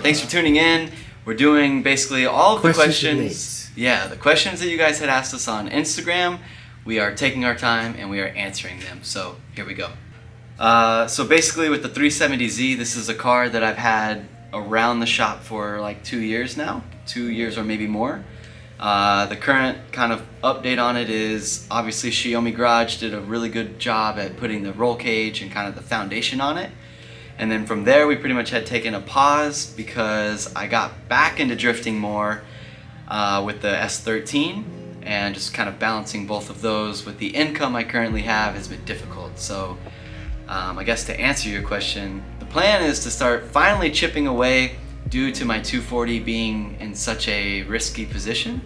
Thanks for tuning in. We're doing basically all of the questions. Questions. Yeah, the questions that you guys had asked us on Instagram. We are taking our time and we are answering them. So here we go. So basically with the 370Z, this is a car that I've had around the shop for like 2 years now. 2 years or maybe more. The current kind of update on it is obviously Xiaomi Garage did a really good job at putting the roll cage and kind of the foundation on it. And then from there we pretty much had taken a pause because I got back into drifting more with the S13, and just kind of balancing both of those with the income I currently have has been difficult. So I guess to answer your question, the plan is to start finally chipping away due to my 240 being in such a risky position.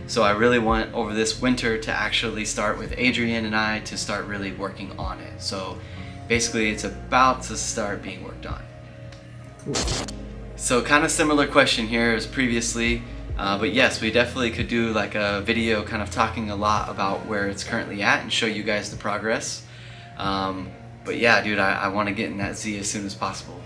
So I really want over this winter to actually start with Adrian and I to start really working on it. So basically it's about to start being worked on. Cool. So kind of similar question here as previously, but yes, we definitely could do like a video kind of talking a lot about where it's currently at and show you guys the progress. But yeah, dude, I want to get in that Z as soon as possible.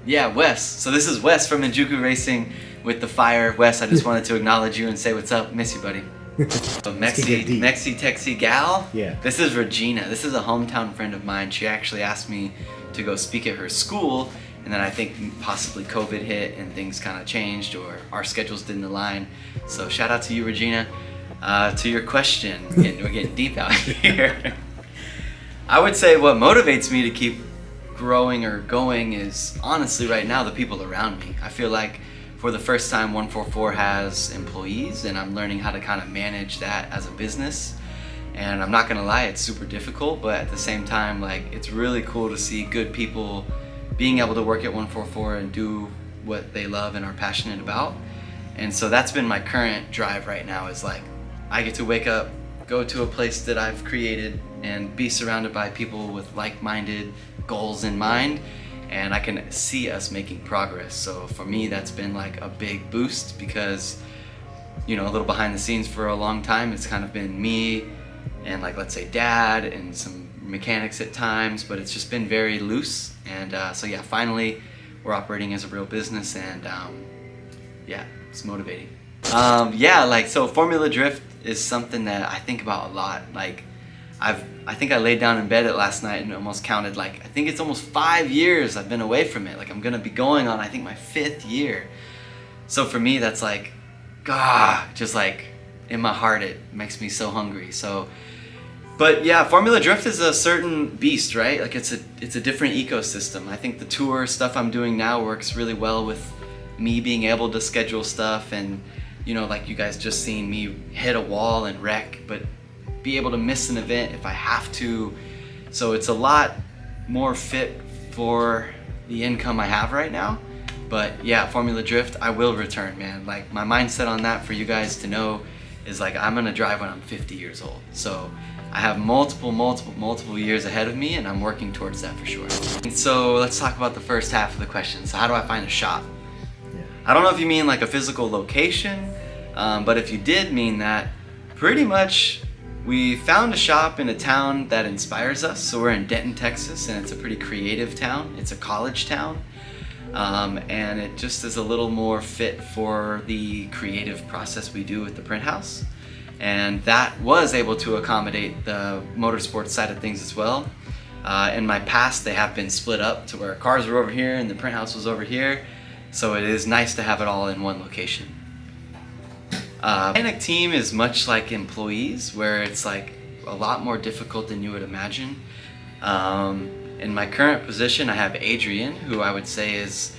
Yeah, Wes. So this is Wes from 144 Racing with the fire. Wes, I just wanted to acknowledge you and say what's up. Miss you, buddy. So Mexi Texi Gal. Yeah. This is Regina. This is a hometown friend of mine. She actually asked me to go speak at her school, and then I think possibly COVID hit and things kind of changed, or our schedules didn't align. So shout out to you, Regina. To your question, we're getting deep out here. I would say what motivates me to keep growing or going is honestly right now the people around me. I feel like for the first time 144 has employees, and I'm learning how to kind of manage that as a business. And I'm not gonna lie, it's super difficult, but at the same time, like, it's really cool to see good people being able to work at 144 and do what they love and are passionate about. And so that's been my current drive right now, is like I get to wake up, go to a place that I've created and be surrounded by people with like-minded goals in mind, and I can see us making progress. So for me, that's been like a big boost because, you know, a little behind the scenes for a long time, it's kind of been me and like, let's say dad and some mechanics at times, but it's just been very loose. And so yeah, finally we're operating as a real business, and yeah, it's motivating. Yeah, like, so Formula Drift is something that I think about a lot. Like, I think I laid down in bed last night and almost counted, like, I think it's almost 5 years I've been away from it. Like, I'm gonna be going on, I think, my 5th year. So for me, that's like, just like in my heart, it makes me so hungry. So, but yeah, Formula Drift is a certain beast, right? Like, it's a different ecosystem. I think the tour stuff I'm doing now works really well with me being able to schedule stuff, and, you know, like you guys just seen me hit a wall and wreck, but be able to miss an event if I have to. So it's a lot more fit for the income I have right now. But yeah, Formula Drift, I will return, man. Like, my mindset on that for you guys to know is like, I'm gonna drive when I'm 50 years old. So I have multiple years ahead of me, and I'm working towards that for sure. And so let's talk about the first half of the question. So how do I find a shop? Yeah. I don't know if you mean like a physical location, but if you did mean that, pretty much we found a shop in a town that inspires us. So we're in Denton, Texas, and it's a pretty creative town. It's a college town, and it just is a little more fit for the creative process we do with the print house. And that was able to accommodate the motorsports side of things as well. In my past, they have been split up to where cars were over here and the print house was over here. So it is nice to have it all in one location. Mechanic team is much like employees, where it's like a lot more difficult than you would imagine. In my current position, I have Adrian, who I would say is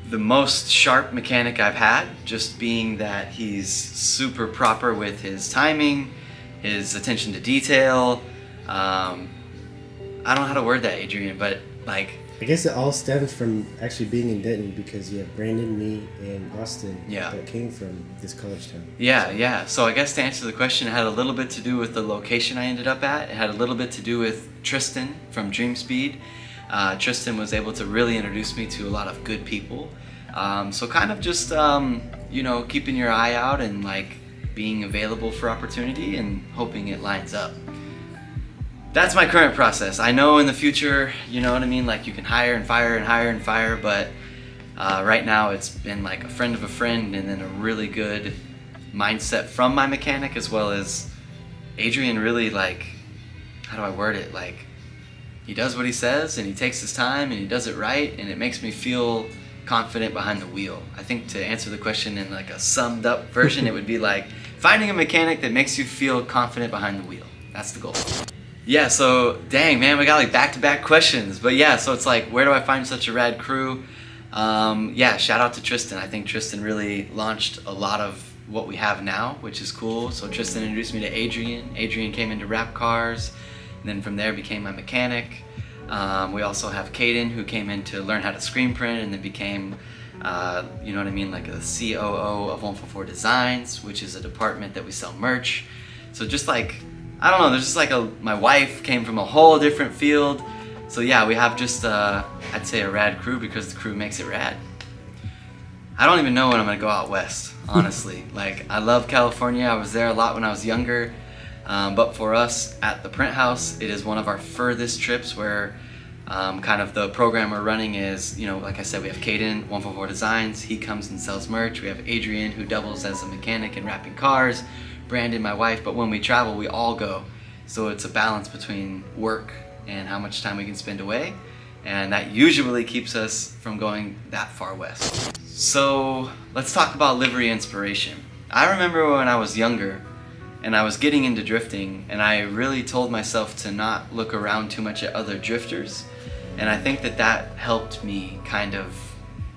the most sharp mechanic I've had, just being that he's super proper with his timing, his attention to detail. I don't know how to word that, Adrian, but like, I guess it all stems from actually being in Denton, because you have Brandon, me, and Austin that came from this college town. Yeah. So I guess to answer the question, it had a little bit to do with the location I ended up at. It had a little bit to do with Tristan from Dream Speed. Tristan was able to really introduce me to a lot of good people. So kind of just, you know, keeping your eye out and like being available for opportunity and hoping it lines up. That's my current process. I know in the future, you know what I mean, like you can hire and fire and hire and fire, but Right now it's been like a friend of a friend, and then a really good mindset from my mechanic, as well as Adrian really, like, how do I word it? Like, he does what he says, and he takes his time, and he does it right, and it makes me feel confident behind the wheel. I think to answer the question in like a summed up version, it would be like finding a mechanic that makes you feel confident behind the wheel. That's the goal. Yeah, so dang man, we got like back-to-back questions. But yeah, so it's like, where do I find such a rad crew? Yeah, shout out to Tristan. I think Tristan really launched a lot of what we have now, which is cool. So Tristan introduced me to Adrian. Adrian came into wrap cars, and then from there became my mechanic. We also have Caden, who came in to learn how to screen print, and then became, you know what I mean, like a COO of 144 Designs, which is a department that we sell merch. So just like, I don't know, there's just like my wife came from a whole different field. So yeah, we have just, I'd say a rad crew, because the crew makes it rad. I don't even know when I'm gonna go out west, honestly. Like, I love California. I was there a lot when I was younger. But for us at the print house, it is one of our furthest trips, where kind of the program we're running is, you know, like I said, we have Caden, 144 Designs. He comes and sells merch. We have Adrian, who doubles as a mechanic and wrapping cars. Brandon, my wife. But when we travel, we all go. So it's a balance between work and how much time we can spend away. And that usually keeps us from going that far west. So let's talk about livery inspiration. I remember when I was younger and I was getting into drifting, and I really told myself to not look around too much at other drifters. And I think that helped me kind of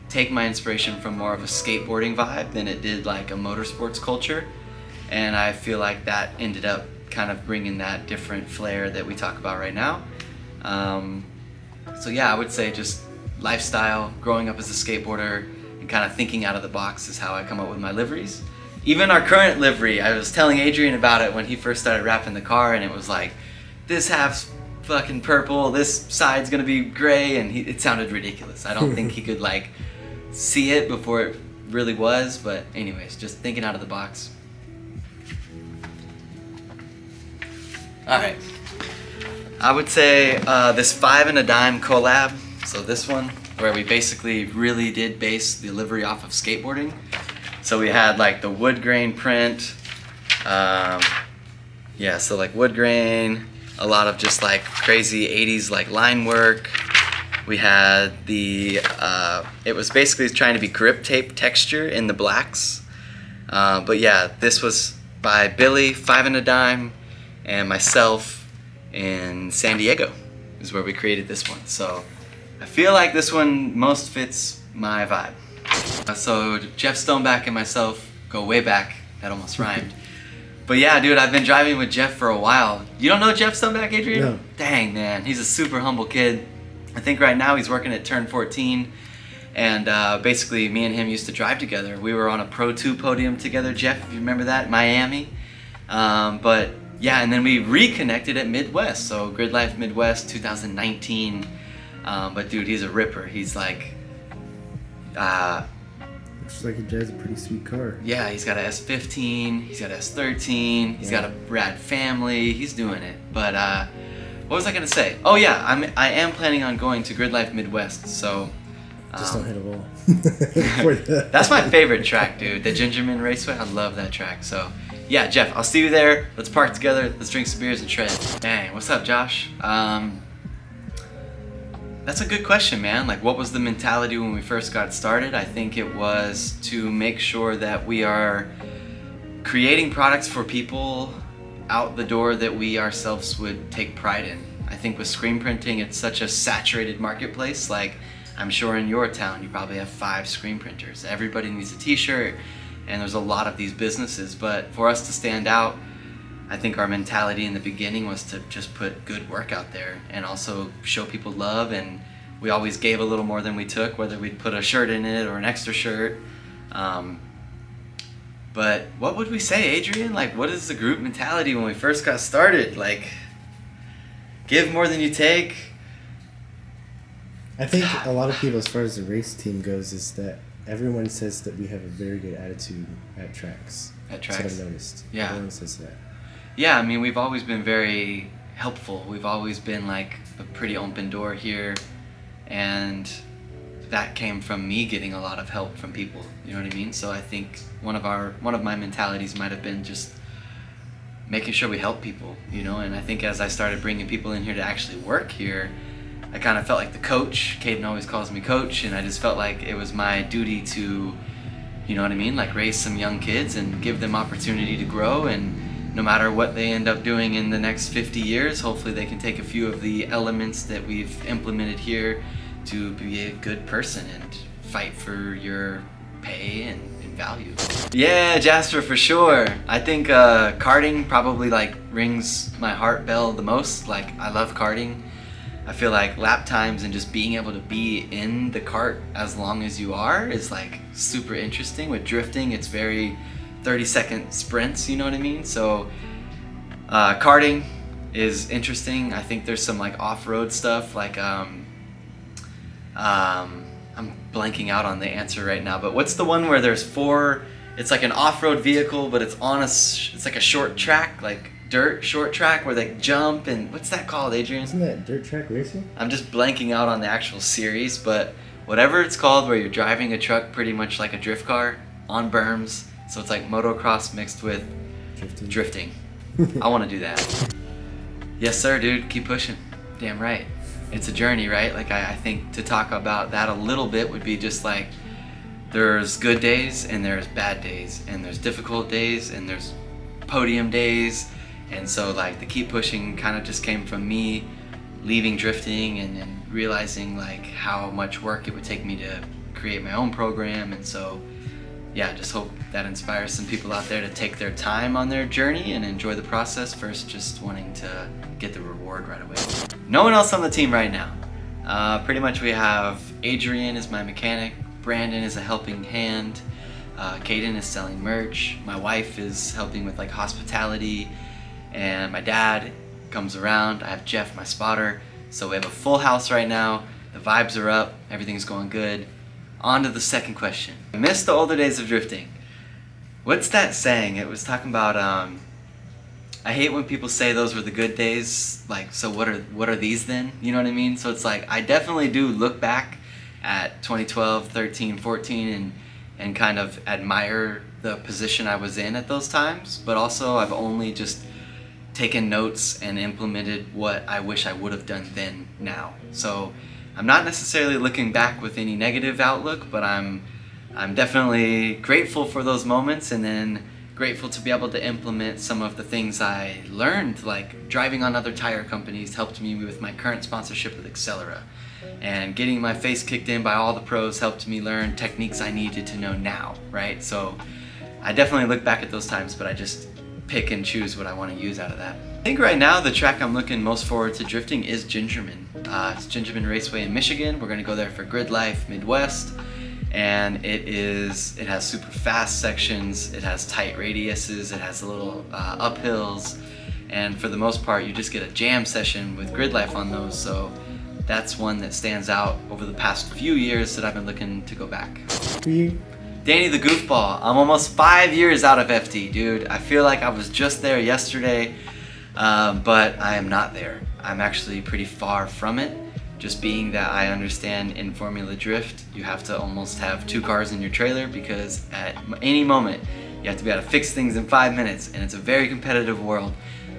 take my inspiration from more of a skateboarding vibe than it did like a motorsports culture. And I feel like that ended up kind of bringing that different flair that we talk about right now. So yeah, I would say just lifestyle, growing up as a skateboarder, and kind of thinking out of the box is how I come up with my liveries. Even our current livery, I was telling Adrian about it when he first started wrapping the car, and it was like, this half's fucking purple, this side's gonna be gray, and it sounded ridiculous. I don't think he could like see it before it really was, but anyways, just thinking out of the box. Alright, I would say this 5 and a dime collab, so this one, where we basically really did base the livery off of skateboarding. So we had like the wood grain print, yeah, so like wood grain, a lot of just like crazy 80s like line work. We had the, it was basically trying to be grip tape texture in the blacks. But yeah, this was by Billy, 5 and a dime, and myself in San Diego is where we created this one. So I feel like this one most fits my vibe. So Jeff Stoneback and myself go way back. That almost rhymed. But yeah, dude, I've been driving with Jeff for a while. You don't know Jeff Stoneback, Adrian? No. Dang, man. He's a super humble kid. I think right now he's working at Turn 14. And basically, me and him used to drive together. We were on a Pro 2 podium together, Jeff, if you remember that, Miami. But yeah, and then we reconnected at Midwest. So Grid Life Midwest 2019. But dude, he's a ripper. He's like... looks like he drives a pretty sweet car. Yeah, he's got a S15, he's got a S13, he's got a rad family, he's doing it. But what was I gonna say? Oh yeah, I am planning on going to Grid Life Midwest, so... Just don't hit a wall. That's my favorite track, dude. The Gingerman Raceway, I love that track. So yeah, Jeff, I'll see you there. Let's park together, let's drink some beers and shred. Dang, what's up, Josh? That's a good question, man. Like, what was the mentality when we first got started? I think it was to make sure that we are creating products for people out the door that we ourselves would take pride in. I think with screen printing, it's such a saturated marketplace. Like, I'm sure in your town, you probably have 5 screen printers. Everybody needs a t-shirt, and there's a lot of these businesses. But for us to stand out, I think our mentality in the beginning was to just put good work out there and also show people love, and we always gave a little more than we took, whether we'd put a shirt in it or an extra shirt. But what would we say, Adrian? Like, what is the group mentality when we first got started? Like, give more than you take? I think a lot of people, as far as the race team goes, is that everyone says that we have a very good attitude at tracks. At tracks? That's what I've noticed. Yeah. Everyone says that. Yeah, I mean, we've always been very helpful. We've always been like a pretty open door here. And that came from me getting a lot of help from people, you know what I mean? So I think one of my mentalities might have been just making sure we help people, you know. And I think as I started bringing people in here to actually work here, I kind of felt like the coach. Caden always calls me coach, and I just felt like it was my duty to, you know what I mean, like raise some young kids and give them opportunity to grow. And no matter what they end up doing in the next 50 years, hopefully they can take a few of the elements that we've implemented here to be a good person and fight for your pay and value. Yeah, Jasper, for sure. I think karting probably like rings my heart bell the most. Like, I love karting. I feel like lap times and just being able to be in the kart as long as you are is like super interesting. With drifting, it's very 30-second sprints, you know what I mean? So karting is interesting. I think there's some like off-road stuff, like I'm blanking out on the answer right now, but what's the one where there's it's like an off-road vehicle, but it's on it's like a short track, like dirt short track where they jump, and what's that called, Adrian? Isn't that dirt track racing? I'm just blanking out on the actual series, but whatever it's called, where you're driving a truck pretty much like a drift car on berms. So it's like motocross mixed with drifting. I want to do that. Yes, sir, dude. Keep pushing. Damn right. It's a journey, right? Like, I think to talk about that a little bit would be just like, there's good days and there's bad days, and there's difficult days and there's podium days. And so like the keep pushing kind of just came from me leaving drifting and realizing like how much work it would take me to create my own program. And so yeah, just hope that inspires some people out there to take their time on their journey and enjoy the process versus just wanting to get the reward right away. No one else on the team right now. Pretty much we have Adrian is my mechanic, Brandon is a helping hand, Caden is selling merch, my wife is helping with like hospitality, and my dad comes around. I have Jeff, my spotter. So we have a full house right now. The vibes are up, everything's going good. On to the second question. I miss the older days of drifting. What's that saying? It was talking about, I hate when people say those were the good days. Like, so what are these then? You know what I mean? So it's like, I definitely do look back at 2012, 13, 14 and kind of admire the position I was in at those times. But also I've only just taken notes and implemented what I wish I would have done then now. So I'm not necessarily looking back with any negative outlook, but I'm definitely grateful for those moments, and then grateful to be able to implement some of the things I learned, like driving on other tire companies helped me with my current sponsorship with Accelera, and getting my face kicked in by all the pros helped me learn techniques I needed to know now, right? So I definitely look back at those times, but I just pick and choose what I want to use out of that. I think right now the track I'm looking most forward to drifting is Gingerman. It's Gingerman Raceway in Michigan. We're going to go there for Grid Life Midwest, and it has super fast sections, it has tight radiuses, it has little uphills, and for the most part you just get a jam session with Grid Life on those. So that's one that stands out over the past few years that I've been looking to go back. Danny the Goofball. I'm almost 5 years out of FD, dude. I feel like I was just there yesterday, but I am not there. I'm actually pretty far from it, just being that I understand in Formula Drift, you have to almost have 2 cars in your trailer, because at any moment, you have to be able to fix things in 5 minutes, and it's a very competitive world.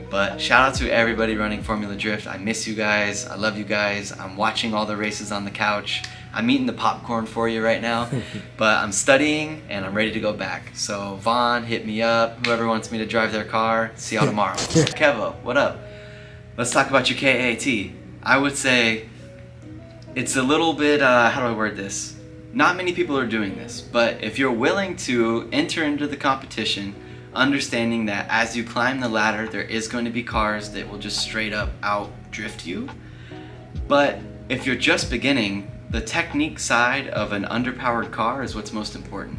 But shout out to everybody running Formula Drift. I miss you guys. I love you guys. I'm watching all the races on the couch. I'm eating the popcorn for you right now, but I'm studying and I'm ready to go back. So Vaughn, hit me up. Whoever wants me to drive their car, see y'all tomorrow. Kevo, what up? Let's talk about your KAT. I would say it's a little bit, how do I word this? Not many people are doing this, but if you're willing to enter into the competition, understanding that as you climb the ladder, there is going to be cars that will just straight up out drift you. But if you're just beginning, the technique side of an underpowered car is what's most important.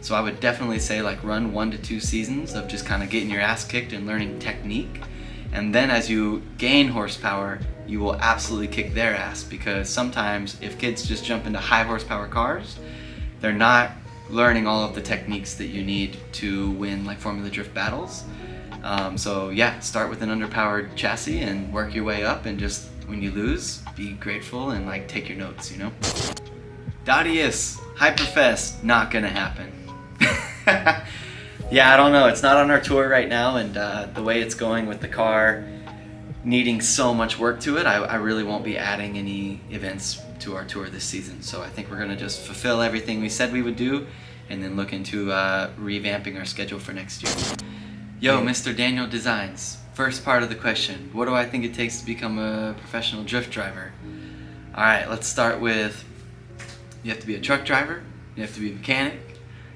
So I would definitely say like run 1 to 2 seasons of just kind of getting your ass kicked and learning technique. And then as you gain horsepower, you will absolutely kick their ass, because sometimes if kids just jump into high horsepower cars, they're not learning all of the techniques that you need to win like Formula Drift battles. So yeah, start with an underpowered chassis and work your way up, and just when you lose, be grateful and like take your notes, you know? Dadius, Hyperfest, not gonna happen. Yeah, I don't know. It's not on our tour right now, and the way it's going with the car needing so much work to it, I really won't be adding any events to our tour this season. So I think we're gonna just fulfill everything we said we would do, and then look into revamping our schedule for next year. Yo, Mr. Daniel Designs. First part of the question, what do I think it takes to become a professional drift driver? All right, let's start with, you have to be a truck driver, you have to be a mechanic,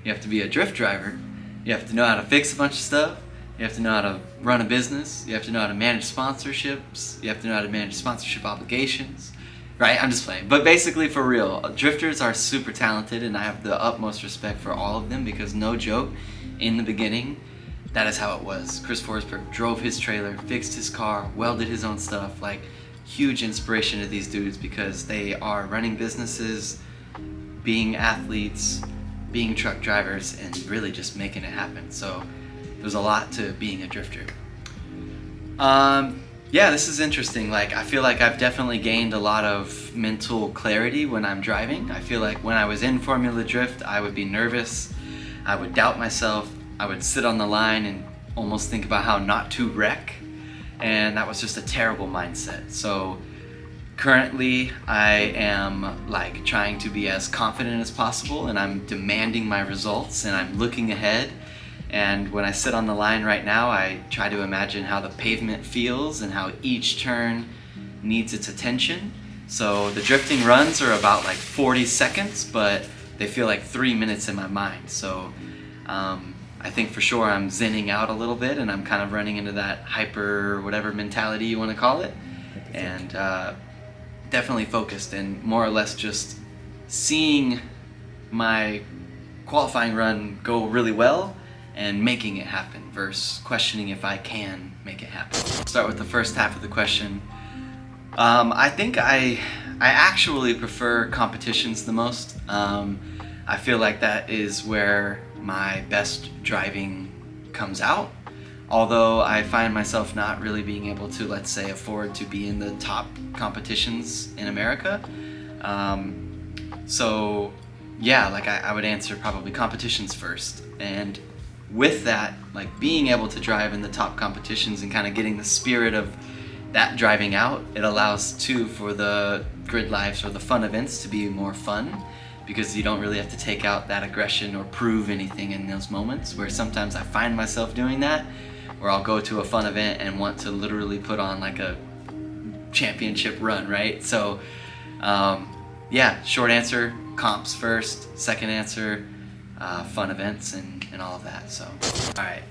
you have to be a drift driver, you have to know how to fix a bunch of stuff, you have to know how to run a business, you have to know how to manage sponsorships, you have to know how to manage sponsorship obligations, right? I'm just playing. But basically, for real, drifters are super talented, and I have the utmost respect for all of them, because no joke, in the beginning, that is how it was. Chris Forsberg drove his trailer, fixed his car, welded his own stuff. Like, huge inspiration to these dudes, because they are running businesses, being athletes, being truck drivers, and really just making it happen. So there's a lot to being a drifter. Yeah, this is interesting. Like, I feel like I've definitely gained a lot of mental clarity when I'm driving. I feel like when I was in Formula Drift, I would be nervous, I would doubt myself, I would sit on the line and almost think about how not to wreck, and that was just a terrible mindset. So currently I am like trying to be as confident as possible, and I'm demanding my results, and I'm looking ahead. And when I sit on the line right now, I try to imagine how the pavement feels and how each turn needs its attention. So the drifting runs are about like 40 seconds, but they feel like 3 minutes in my mind. So I think for sure I'm zenning out a little bit, and I'm kind of running into that hyper whatever mentality you want to call it, and definitely focused, and more or less just seeing my qualifying run go really well and making it happen versus questioning if I can make it happen. Start with the first half of the question. I think I actually prefer competitions the most. I feel like that is where my best driving comes out, although I find myself not really being able to, let's say, afford to be in the top competitions in America. So yeah, like I would answer probably competitions first, and with that, like being able to drive in the top competitions and kind of getting the spirit of that driving out, it allows too for the grid lives or the fun events to be more fun, because you don't really have to take out that aggression or prove anything in those moments, where sometimes I find myself doing that, where I'll go to a fun event and want to literally put on like a championship run, right? So yeah, short answer, comps first. Second answer, fun events and all of that. So all right,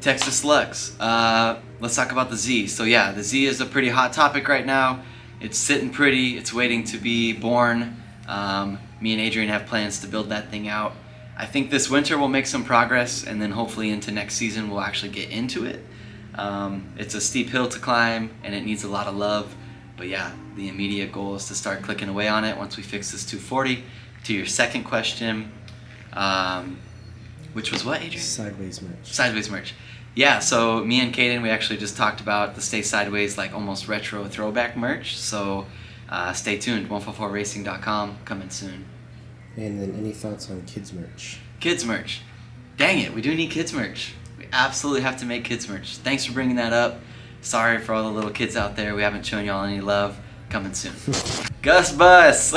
Texas Lux, let's talk about the Z. So yeah, the Z is a pretty hot topic right now. It's sitting pretty, it's waiting to be born. Me and Adrian have plans to build that thing out. I think this winter we'll make some progress, and then hopefully into next season we'll actually get into it. It's a steep hill to climb, and it needs a lot of love. But yeah, the immediate goal is to start clicking away on it once we fix this 240. To your second question, which was what, Adrian? Sideways merch. Sideways merch. Yeah, so me and Kaden, we actually just talked about the Stay Sideways, like almost retro throwback merch. So stay tuned, 144.racing.com, coming soon. And then any thoughts on kids merch? Kids merch. Dang it, we do need kids merch. We absolutely have to make kids merch. Thanks for bringing that up. Sorry for all the little kids out there. We haven't shown y'all any love. Coming soon. Gus Bus!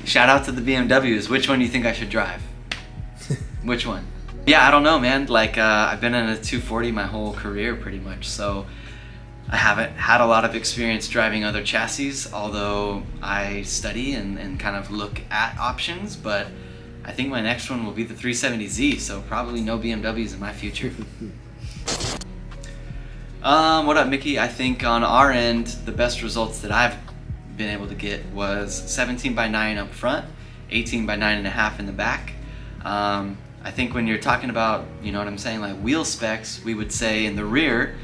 Shout out to the BMWs. Which one do you think I should drive? Which one? Yeah, I don't know, man. Like, I've been in a 240 my whole career pretty much, so I haven't had a lot of experience driving other chassis, although I study and kind of look at options, but I think my next one will be the 370Z, so probably no BMWs in my future. What up, Mickey? I think on our end, the best results that I've been able to get was 17 by 9 up front, 18 by 9.5 in the back. I think when you're talking about, you know what I'm saying, like wheel specs, we would say in the rear,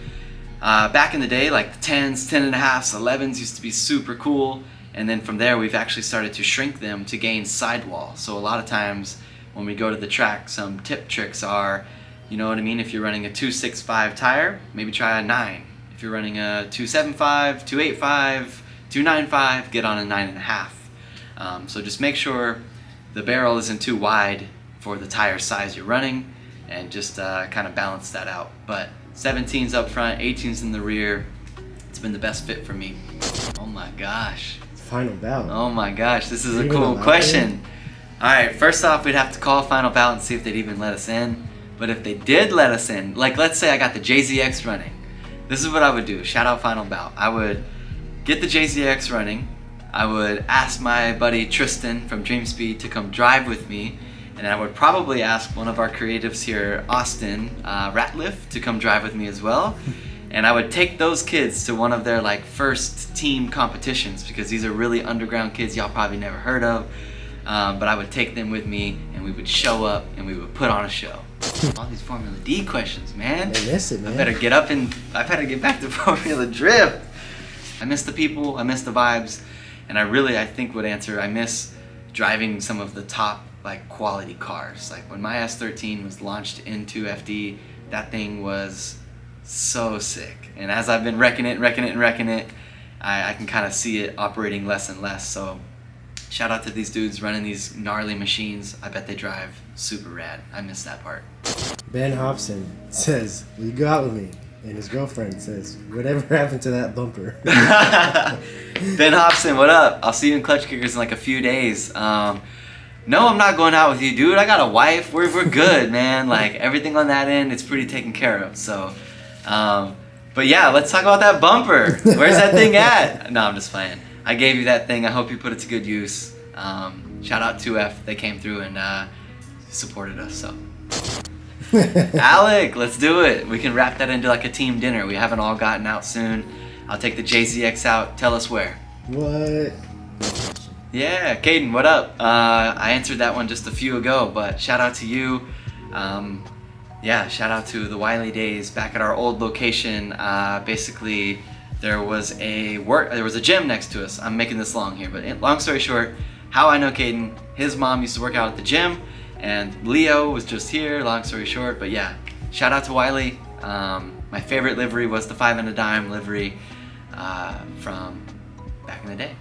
back in the day, like the 10s, 10.5s, 11s used to be super cool, and then from there we've actually started to shrink them to gain sidewall. So a lot of times when we go to the track, some tip tricks are, you know what I mean, if you're running a 265 tire, maybe try a 9. If you're running a 275, 285, 295, get on a 9.5. So just make sure the barrel isn't too wide for the tire size you're running, and just kind of balance that out. But 17's up front, 18's in the rear. It's been the best fit for me. Oh my gosh. Final bout. Oh my gosh, this is a cool question. All right, first off, we'd have to call Final Bout and see if they'd even let us in. But if they did let us in, like let's say I got the JZX running. This is what I would do. Shout out Final Bout. I would get the JZX running. I would ask my buddy Tristan from Dream Speed to come drive with me. And I would probably ask one of our creatives here, Austin Ratliff, to come drive with me as well. And I would take those kids to one of their like first team competitions, because these are really underground kids y'all probably never heard of. But I would take them with me, and we would show up and we would put on a show. All these Formula D questions, man. I miss it, man. I better get back to Formula Drift. I miss the people, I miss the vibes, and I think would answer, I miss driving some of the top like quality cars. Like when my S13 was launched into FD, that thing was so sick. And as I've been wrecking it, I can kind of see it operating less and less. So shout out to these dudes running these gnarly machines. I bet they drive super rad. I miss that part. Ben Hobson says, will you go out with me? And his girlfriend says, whatever happened to that bumper? Ben Hobson, what up? I'll see you in Clutch Kickers in like a few days. No, I'm not going out with you, dude. I got a wife. We're good, man. Like everything on that end, it's pretty taken care of. So, but yeah, let's talk about that bumper. Where's that thing at? No, I'm just playing. I gave you that thing. I hope you put it to good use. Shout out 2F. They came through and supported us. So, Alec, let's do it. We can wrap that into like a team dinner. We haven't all gotten out soon. I'll take the JZX out. Tell us where. What? Yeah, Caden, what up? I answered that one just a few ago, but shout out to you. Yeah, shout out to the Wiley days back at our old location. Basically, there was a gym next to us. I'm making this long here, but long story short, how I know Caden, his mom used to work out at the gym, and Leo was just here, long story short. But yeah, shout out to Wiley. My favorite livery was the 5 and a dime livery from back in the day.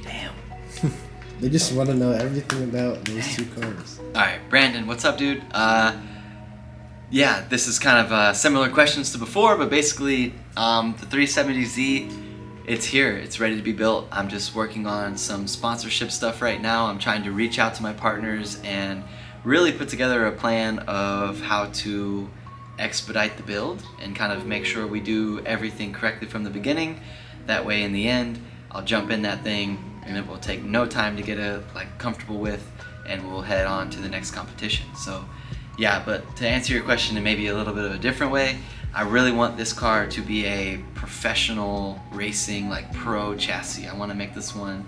Damn. They just want to know everything about those two cars. Alright, Brandon, what's up, dude? Yeah, this is kind of similar questions to before, but basically, the 370Z, it's here. It's ready to be built. I'm just working on some sponsorship stuff right now. I'm trying to reach out to my partners and really put together a plan of how to expedite the build and kind of make sure we do everything correctly from the beginning. That way, in the end, I'll jump in that thing and it will take no time to get comfortable with, and we'll head on to the next competition. So yeah, but to answer your question in maybe a little bit of a different way, I really want this car to be a professional racing, like pro chassis. I want to make this one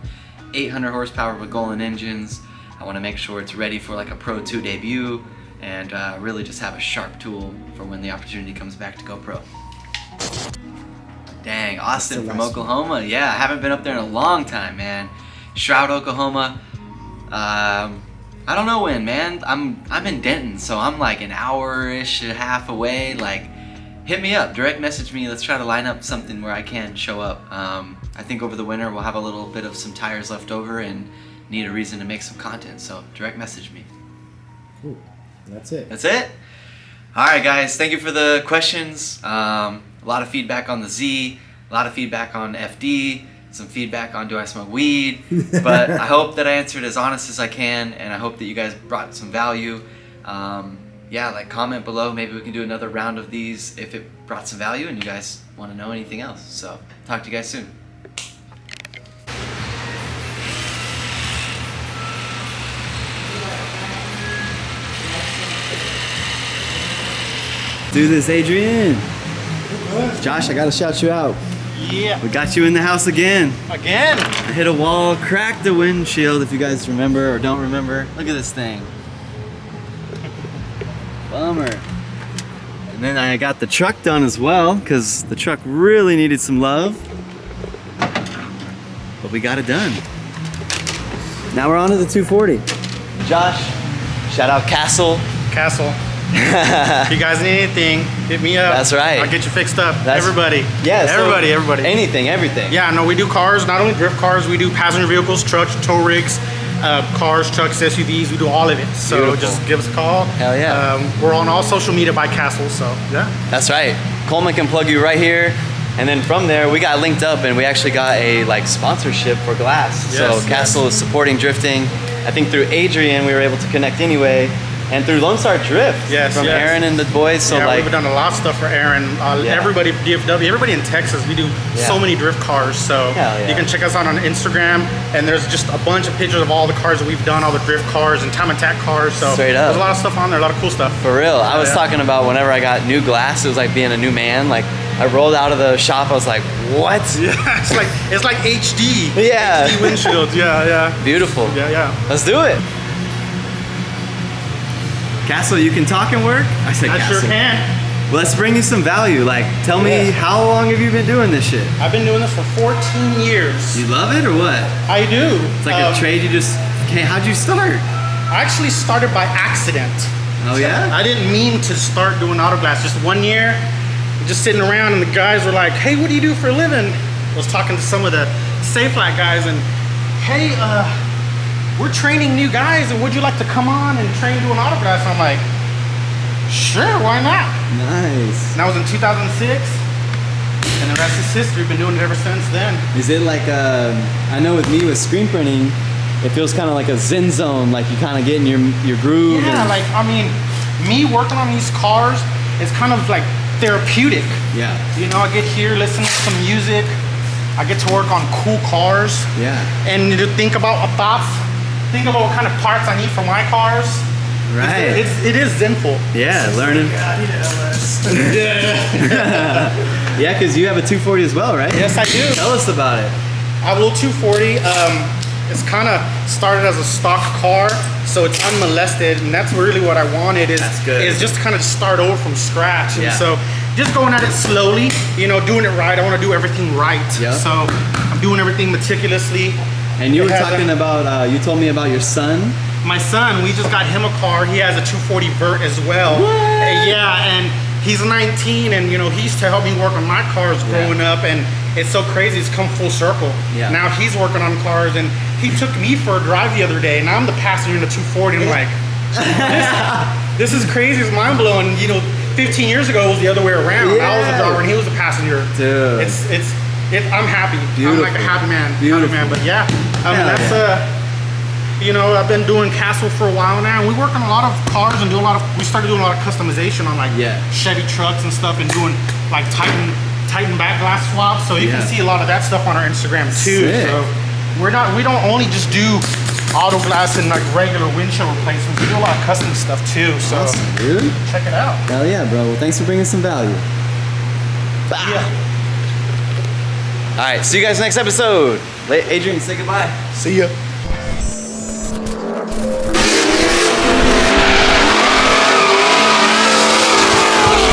800 horsepower with Golden engines. I want to make sure it's ready for like a Pro 2 debut, and really just have a sharp tool for when the opportunity comes back to go pro. Dang, Austin from Oklahoma. Yeah, I haven't been up there in a long time, man. Shroud, Oklahoma. I don't know when, man. I'm in Denton, so I'm like an hour-ish, a half away. Like, hit me up, direct message me. Let's try to line up something where I can show up. I think over the winter we'll have a little bit of some tires left over and need a reason to make some content. So direct message me. Cool. That's it. That's it? All right, guys. Thank you for the questions. A lot of feedback on the Z, a lot of feedback on FD, some feedback on do I smoke weed, but I hope that I answered as honest as I can, and I hope that you guys brought some value. Yeah, like comment below, maybe we can do another round of these if it brought some value and you guys want to know anything else. So, talk to you guys soon. Do this, Adrian. Josh, I gotta shout you out. Yeah. We got you in the house again. Again? I hit a wall, cracked the windshield, if you guys remember or don't remember. Look at this thing. Bummer. And then I got the truck done as well, because the truck really needed some love. But we got it done. Now we're on to the 240. Josh, shout out Castle. Castle. If you guys need anything, hit me up. That's right. I'll get you fixed up. Everybody. Yeah. Everybody. Anything, everything. Yeah, no, we do cars, not only drift cars, we do passenger vehicles, trucks, tow rigs, cars, trucks, SUVs, we do all of it. So Beautiful. Just give us a call. Hell yeah. We're on all social media by Castle, so yeah. That's right. Coleman can plug you right here. And then from there, we got linked up and we actually got a sponsorship for glass. Yes, so Castle is supporting drifting. I think through Adrian, we were able to connect anyway. And through Lone Star Drift from Aaron and the boys. So yeah, we've done a lot of stuff for Aaron. Everybody, DFW, everybody in Texas, we do so many drift cars. So you can check us out on Instagram, and there's just a bunch of pictures of all the cars that we've done, all the drift cars and time attack cars. So straight up. There's a lot of stuff on there, a lot of cool stuff. For real. I was talking about whenever I got new glass, it was like being a new man. Like I rolled out of the shop, I was like, what? Yeah, it's like HD. Yeah. HD windshields. Yeah. Beautiful. Yeah. Let's do it. Castle, you can talk and work? I said Castle. I sure can. Well, let's bring you some value. Tell me, how long have you been doing this shit? I've been doing this for 14 years. You love it or what? I do. It's like a trade how'd you start? I actually started by accident. Oh yeah? I didn't mean to start doing auto glass. Just one year, just sitting around and the guys were like, hey, what do you do for a living? I was talking to some of the Safe Flat guys and, hey, we're training new guys and would you like to come on and train doing auto glass? I'm like, sure, why not? Nice. And that was in 2006 and the rest is history. Been doing it ever since then. Is it I know with me with screen printing, it feels kind of like a zen zone, like you kind of get in your groove. Yeah, me working on these cars, it's kind of like therapeutic. Yeah. You know, I get here, listen to some music, I get to work on cool cars. Yeah. And to think about what kind of parts I need for my cars. Right. It is zenful. Yeah, learning. I need an LS. Yeah, because you have a 240 as well, right? Yes, I do. Tell us about it. I have a little 240. It's kind of started as a stock car, so it's unmolested, and that's really what I wanted. Is just kind of start over from scratch. And so just going at it slowly, doing it right. I want to do everything right. Yeah. So I'm doing everything meticulously. And you were talking about, you told me about your son. My son, we just got him a car. He has a 240 Vert as well. What? Yeah, and he's 19, and he used to help me work on my cars growing up, and it's so crazy. It's come full circle. Yeah. Now he's working on cars, and he took me for a drive the other day, and I'm the passenger in the 240, and I'm like, this is crazy. It's mind blowing. 15 years ago it was the other way around. I was the driver, and he was the passenger. Dude, I'm happy. Beautiful. I'm like a happy man. Beautiful. Happy man. But yeah, I've been doing Castle for a while now, and we work on a lot of cars and we started doing a lot of customization on Chevy trucks and stuff, and doing Titan back glass swaps. So you can see a lot of that stuff on our Instagram too. Sick. So we don't only just do auto glass and regular windshield replacements. We do a lot of custom stuff too. So awesome, dude. Check it out. Hell yeah, bro. Well, thanks for bringing some value. Yeah. All right, see you guys next episode. Adrian, say goodbye. See ya.